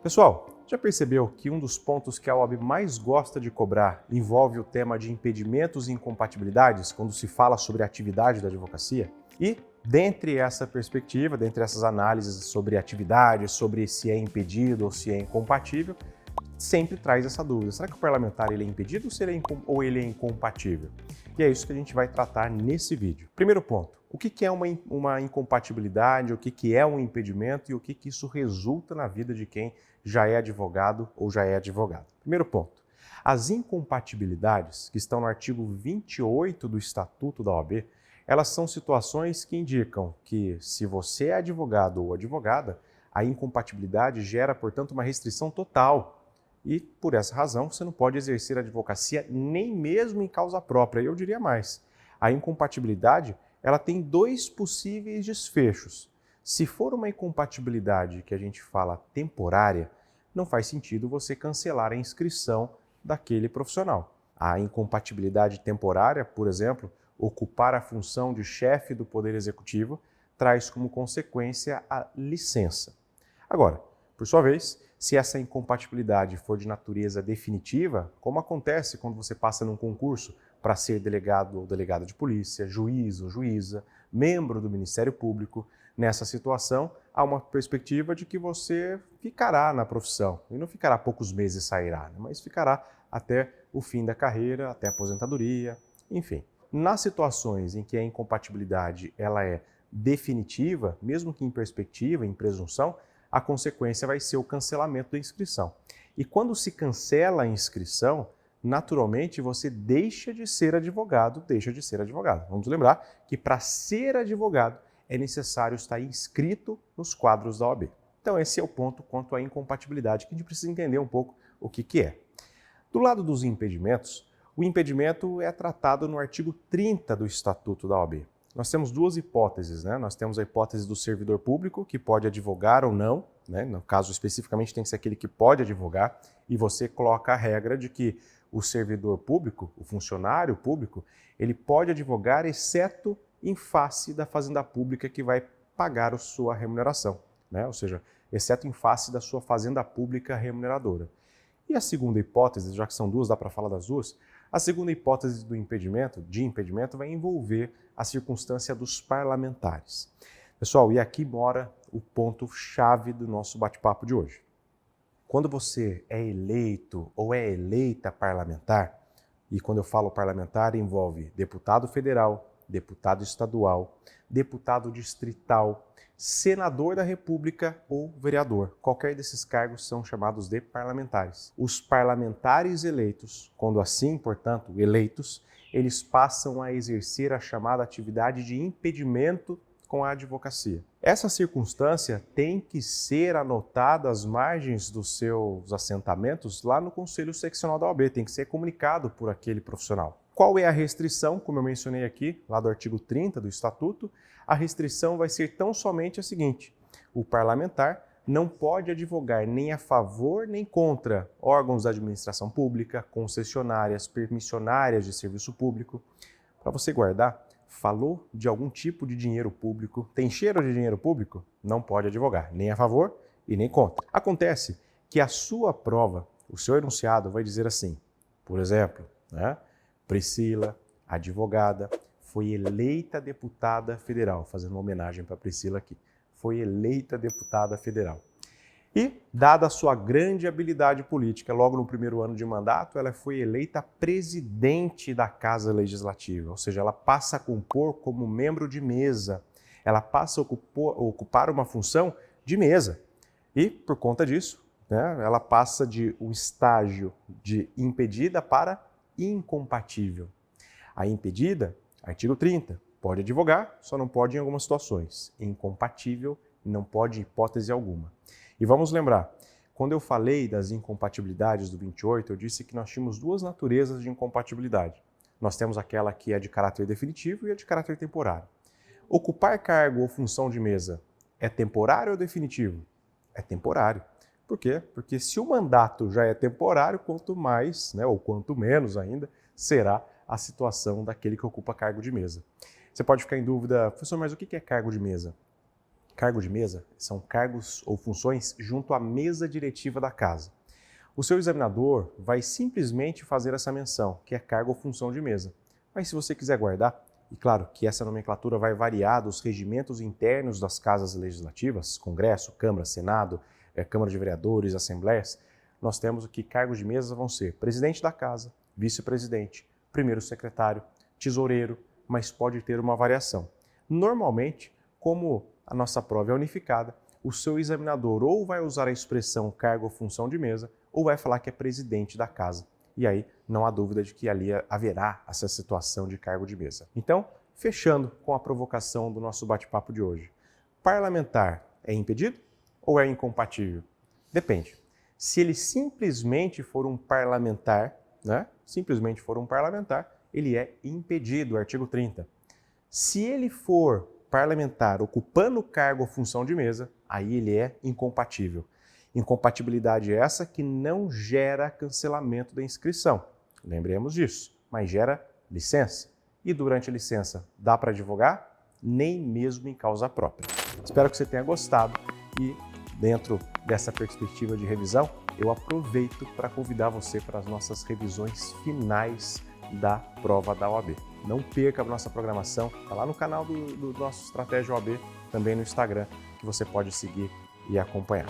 Pessoal, já percebeu que um dos pontos que a OAB mais gosta de cobrar envolve o tema de impedimentos e incompatibilidades quando se fala sobre a atividade da advocacia? E, dentre essa perspectiva, dentre essas análises sobre atividade, sobre se é impedido ou se é incompatível, sempre traz essa dúvida. Será que o parlamentar ele é impedido ou ele é incompatível? E é isso que a gente vai tratar nesse vídeo. Primeiro ponto, o que é uma incompatibilidade, o que é um impedimento e o que isso resulta na vida de quem já é advogado ou já é advogado. Primeiro ponto, as incompatibilidades que estão no artigo 28 do Estatuto da OAB, elas são situações que indicam que se você é advogado ou advogada, a incompatibilidade gera, portanto, uma restrição total. E, por essa razão, você não pode exercer a advocacia nem mesmo em causa própria. E eu diria mais, a incompatibilidade ela tem dois possíveis desfechos. Se for uma incompatibilidade que a gente fala temporária, não faz sentido você cancelar a inscrição daquele profissional. A incompatibilidade temporária, por exemplo, ocupar a função de chefe do Poder Executivo, traz como consequência a licença. Agora, por sua vez, se essa incompatibilidade for de natureza definitiva, como acontece quando você passa num concurso para ser delegado ou delegada de polícia, juiz ou juíza, membro do Ministério Público, nessa situação há uma perspectiva de que você ficará na profissão. E não ficará poucos meses e sairá, mas ficará até o fim da carreira, até a aposentadoria, enfim. Nas situações em que a incompatibilidade ela é definitiva, mesmo que em perspectiva, em presunção, a consequência vai ser o cancelamento da inscrição. E quando se cancela a inscrição, naturalmente você deixa de ser advogado, Vamos lembrar que para ser advogado é necessário estar inscrito nos quadros da OAB. Então esse é o ponto quanto à incompatibilidade, que a gente precisa entender um pouco o que é. Do lado dos impedimentos, o impedimento é tratado no artigo 30 do Estatuto da OAB. Nós temos duas hipóteses, né? Nós temos a hipótese do servidor público, que pode advogar ou não, né? No caso especificamente tem que ser aquele que pode advogar, e você coloca a regra de que o servidor público, o funcionário público, ele pode advogar exceto em face da fazenda pública que vai pagar a sua remuneração, né? Ou seja, exceto em face da sua fazenda pública remuneradora. E a segunda hipótese, já que são duas, dá para falar das duas, a segunda hipótese de impedimento vai envolver a circunstância dos parlamentares. Pessoal, e aqui mora o ponto-chave do nosso bate-papo de hoje. Quando você é eleito ou é eleita parlamentar, e quando eu falo parlamentar, envolve deputado federal, deputado estadual, deputado distrital, senador da República ou vereador. Qualquer desses cargos são chamados de parlamentares. Os parlamentares eleitos, quando assim, portanto, eleitos, eles passam a exercer a chamada atividade de impedimento com a advocacia. Essa circunstância tem que ser anotada às margens dos seus assentamentos lá no Conselho Seccional da OAB, tem que ser comunicado por aquele profissional. Qual é a restrição? Como eu mencionei aqui, lá do artigo 30 do Estatuto, a restrição vai ser tão somente a seguinte: o parlamentar não pode advogar nem a favor nem contra órgãos da administração pública, concessionárias, permissionárias de serviço público. Para você guardar, falou de algum tipo de dinheiro público, tem cheiro de dinheiro público? Não pode advogar, nem a favor e nem contra. Acontece que a sua prova, o seu enunciado vai dizer assim, por exemplo, né? Priscila, advogada, foi eleita deputada federal, fazendo uma homenagem para a Priscila aqui, foi eleita deputada federal. E, dada a sua grande habilidade política, logo no primeiro ano de mandato, ela foi eleita presidente da Casa Legislativa, ou seja, ela passa a compor como membro de mesa, ela passa a ocupar uma função de mesa. E, por conta disso, né, ela passa de um estágio de impedida para incompatível. A impedida, artigo 30, pode advogar, só não pode em algumas situações. Incompatível, não pode em hipótese alguma. E vamos lembrar, quando eu falei das incompatibilidades do 28, eu disse que nós tínhamos duas naturezas de incompatibilidade. Nós temos aquela que é de caráter definitivo e a de caráter temporário. Ocupar cargo ou função de mesa é temporário ou definitivo? É temporário. Por quê? Porque se o mandato já é temporário, quanto mais, né, ou quanto menos ainda, será a situação daquele que ocupa cargo de mesa. Você pode ficar em dúvida, professor, mas o que é cargo de mesa? Cargo de mesa são cargos ou funções junto à mesa diretiva da casa. O seu examinador vai simplesmente fazer essa menção, que é cargo ou função de mesa. Mas se você quiser guardar, e claro que essa nomenclatura vai variar dos regimentos internos das casas legislativas, Congresso, Câmara, Senado, Câmara de Vereadores, Assembleias, nós temos que cargos de mesa vão ser presidente da casa, vice-presidente, primeiro secretário, tesoureiro, mas pode ter uma variação. Normalmente, como a nossa prova é unificada, o seu examinador ou vai usar a expressão cargo ou função de mesa, ou vai falar que é presidente da casa. E aí não há dúvida de que ali haverá essa situação de cargo de mesa. Então, fechando com a provocação do nosso bate-papo de hoje. Parlamentar é impedido ou é incompatível? Depende. Se ele simplesmente for um parlamentar, ele é impedido, artigo 30. Se ele for parlamentar ocupando cargo ou função de mesa, aí ele é incompatível. Incompatibilidade essa que não gera cancelamento da inscrição. Lembremos disso, mas gera licença. E durante a licença, dá para advogar? Nem mesmo em causa própria. Espero que você tenha gostado e, dentro dessa perspectiva de revisão, eu aproveito para convidar você para as nossas revisões finais da prova da OAB. Não perca a nossa programação, está lá no canal do nosso Estratégia OAB, também no Instagram, que você pode seguir e acompanhar.